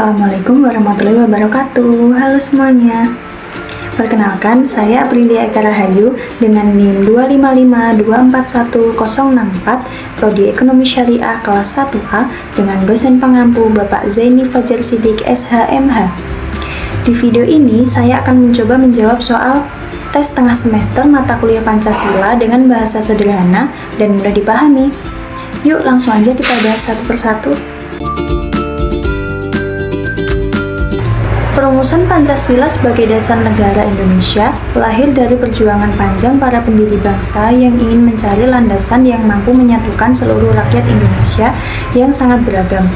Assalamualaikum warahmatullahi wabarakatuh. Halo semuanya. Perkenalkan, saya Aprilia Eka Rahayu dengan NIM 255241064, Prodi Ekonomi Syariah kelas 1A dengan dosen pengampu Bapak Zaini Fajar Siddiq SHMH. Di video ini, saya akan mencoba menjawab soal tes tengah semester mata kuliah Pancasila dengan bahasa sederhana dan mudah dipahami. Yuk langsung aja kita bahas satu persatu. Perumusan Pancasila sebagai dasar negara Indonesia lahir dari perjuangan panjang para pendiri bangsa yang ingin mencari landasan yang mampu menyatukan seluruh rakyat Indonesia yang sangat beragam.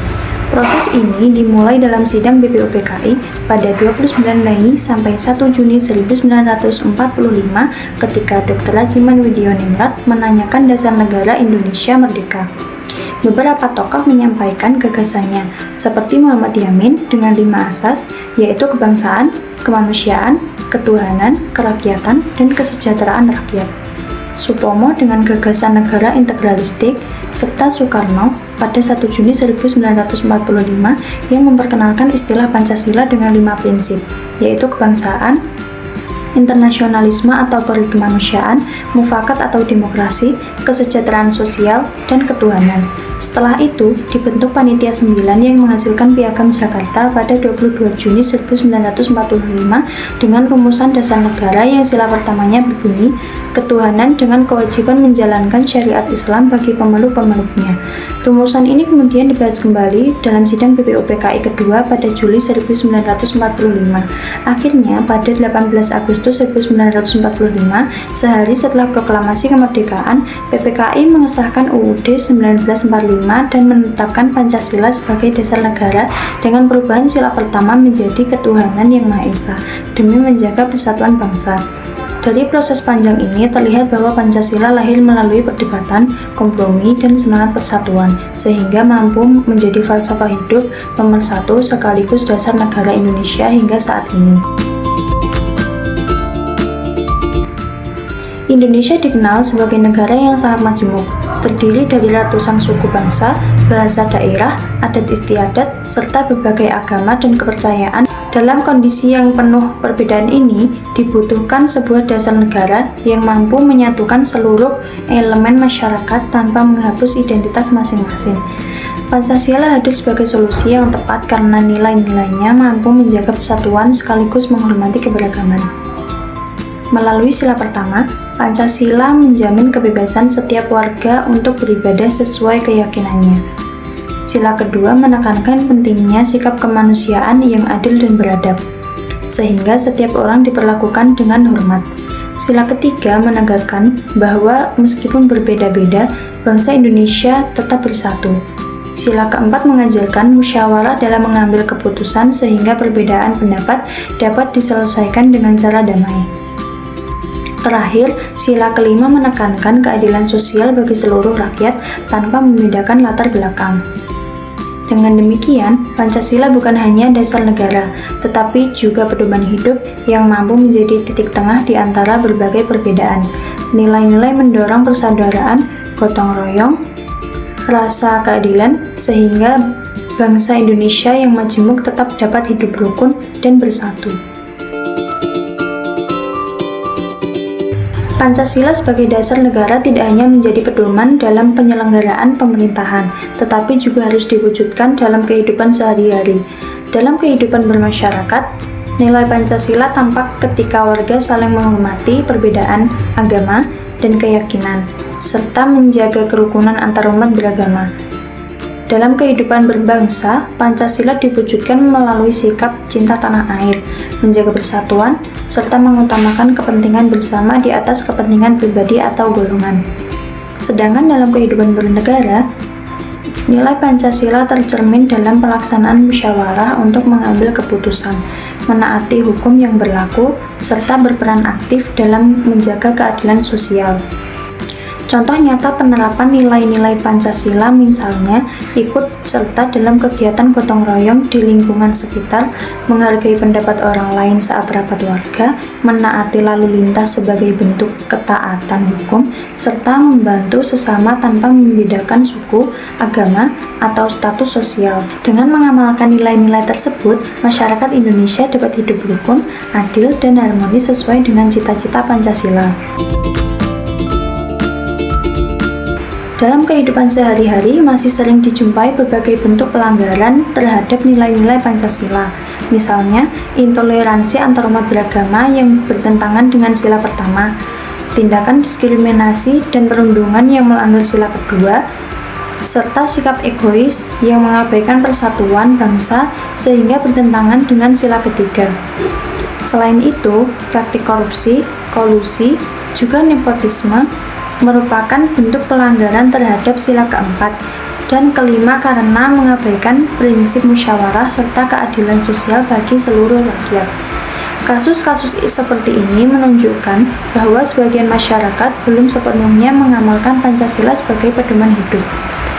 Proses ini dimulai dalam sidang BPUPKI pada 29 Mei sampai 1 Juni 1945 ketika Dr. Rajiman Widioningrat menanyakan dasar negara Indonesia merdeka. Beberapa tokoh menyampaikan gagasannya, seperti Muhammad Yamin dengan 5 asas, yaitu kebangsaan, kemanusiaan, ketuhanan, kerakyatan, dan kesejahteraan rakyat. Supomo dengan gagasan negara integralistik, serta Soekarno pada 1 Juni 1945 yang memperkenalkan istilah Pancasila dengan 5 prinsip, yaitu kebangsaan, internasionalisme atau peri kemanusiaan, mufakat atau demokrasi, kesejahteraan sosial, dan ketuhanan. Setelah itu, dibentuk Panitia 9 yang menghasilkan Piagam Jakarta pada 22 Juni 1945 dengan rumusan dasar negara yang sila pertamanya berbunyi, ketuhanan dengan kewajiban menjalankan syariat Islam bagi pemeluk-pemeluknya. Rumusan ini kemudian dibahas kembali dalam sidang BPUPKI kedua pada Juli 1945. Akhirnya, pada 18 Agustus 1945, sehari setelah proklamasi kemerdekaan, PPKI mengesahkan UUD 1945 dan menetapkan Pancasila sebagai dasar negara dengan perubahan sila pertama menjadi ketuhanan yang Maha Esa demi menjaga persatuan bangsa. Dari proses panjang ini terlihat bahwa Pancasila lahir melalui perdebatan, kompromi, dan semangat persatuan, sehingga mampu menjadi falsafah hidup pemersatu sekaligus dasar negara Indonesia hingga saat ini. Indonesia dikenal sebagai negara yang sangat majemuk, terdiri dari ratusan suku bangsa, bahasa daerah, adat istiadat, serta berbagai agama dan kepercayaan. Dalam kondisi yang penuh perbedaan ini, dibutuhkan sebuah dasar negara yang mampu menyatukan seluruh elemen masyarakat tanpa menghapus identitas masing-masing. Pancasila hadir sebagai solusi yang tepat karena nilai-nilainya mampu menjaga persatuan sekaligus menghormati keberagaman. Melalui sila pertama, Pancasila menjamin kebebasan setiap warga untuk beribadah sesuai keyakinannya. Sila kedua menekankan pentingnya sikap kemanusiaan yang adil dan beradab, sehingga setiap orang diperlakukan dengan hormat. Sila ketiga menegakkan bahwa meskipun berbeda-beda, bangsa Indonesia tetap bersatu. Sila keempat mengajarkan musyawarah dalam mengambil keputusan sehingga perbedaan pendapat dapat diselesaikan dengan cara damai. Terakhir, sila kelima menekankan keadilan sosial bagi seluruh rakyat tanpa membedakan latar belakang. Dengan demikian, Pancasila bukan hanya dasar negara, tetapi juga pedoman hidup yang mampu menjadi titik tengah di antara berbagai perbedaan. Nilai-nilai mendorong persaudaraan, gotong royong, rasa keadilan, sehingga bangsa Indonesia yang majemuk tetap dapat hidup rukun dan bersatu. Pancasila sebagai dasar negara tidak hanya menjadi pedoman dalam penyelenggaraan pemerintahan, tetapi juga harus diwujudkan dalam kehidupan sehari-hari. Dalam kehidupan bermasyarakat, nilai Pancasila tampak ketika warga saling menghormati perbedaan agama dan keyakinan, serta menjaga kerukunan antarumat beragama. Dalam kehidupan berbangsa, Pancasila diwujudkan melalui sikap cinta tanah air, menjaga persatuan, serta mengutamakan kepentingan bersama di atas kepentingan pribadi atau golongan. Sedangkan dalam kehidupan bernegara, nilai Pancasila tercermin dalam pelaksanaan musyawarah untuk mengambil keputusan, menaati hukum yang berlaku, serta berperan aktif dalam menjaga keadilan sosial. Contoh nyata penerapan nilai-nilai Pancasila misalnya ikut serta dalam kegiatan gotong royong di lingkungan sekitar, menghargai pendapat orang lain saat rapat warga, menaati lalu lintas sebagai bentuk ketaatan hukum, serta membantu sesama tanpa membedakan suku, agama, atau status sosial. Dengan mengamalkan nilai-nilai tersebut, masyarakat Indonesia dapat hidup rukun, adil, dan harmonis sesuai dengan cita-cita Pancasila. Dalam kehidupan sehari-hari masih sering dijumpai berbagai bentuk pelanggaran terhadap nilai-nilai Pancasila. Misalnya, intoleransi antarumat beragama yang bertentangan dengan sila pertama, tindakan diskriminasi dan perundungan yang melanggar sila kedua, serta sikap egois yang mengabaikan persatuan bangsa sehingga bertentangan dengan sila ketiga. Selain itu, praktik korupsi, kolusi, juga nepotisme merupakan bentuk pelanggaran terhadap sila keempat dan kelima karena mengabaikan prinsip musyawarah serta keadilan sosial bagi seluruh rakyat. Kasus-kasus seperti ini menunjukkan bahwa sebagian masyarakat belum sepenuhnya mengamalkan Pancasila sebagai pedoman hidup.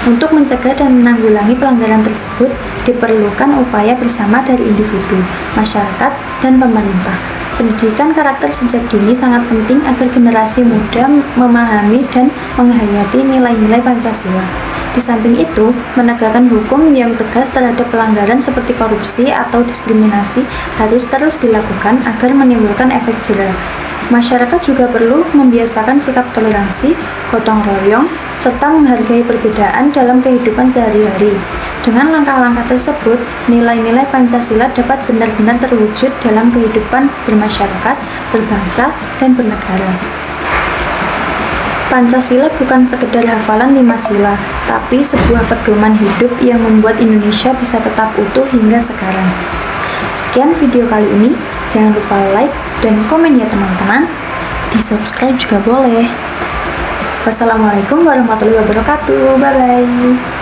Untuk mencegah dan menanggulangi pelanggaran tersebut, diperlukan upaya bersama dari individu, masyarakat, dan pemerintah. Pendidikan karakter sejak dini sangat penting agar generasi muda memahami dan menghayati nilai-nilai Pancasila. Di samping itu, menegakkan hukum yang tegas terhadap pelanggaran seperti korupsi atau diskriminasi harus terus dilakukan agar menimbulkan efek jerah. Masyarakat juga perlu membiasakan sikap toleransi, gotong royong, serta menghargai perbedaan dalam kehidupan sehari-hari. Dengan langkah-langkah tersebut, nilai-nilai Pancasila dapat benar-benar terwujud dalam kehidupan bermasyarakat, berbangsa, dan bernegara. Pancasila bukan sekedar hafalan 5 sila, tapi sebuah pedoman hidup yang membuat Indonesia bisa tetap utuh hingga sekarang. Sekian video kali ini, jangan lupa like dan komen ya teman-teman. Di subscribe juga boleh. Wassalamualaikum warahmatullahi wabarakatuh. Bye-bye.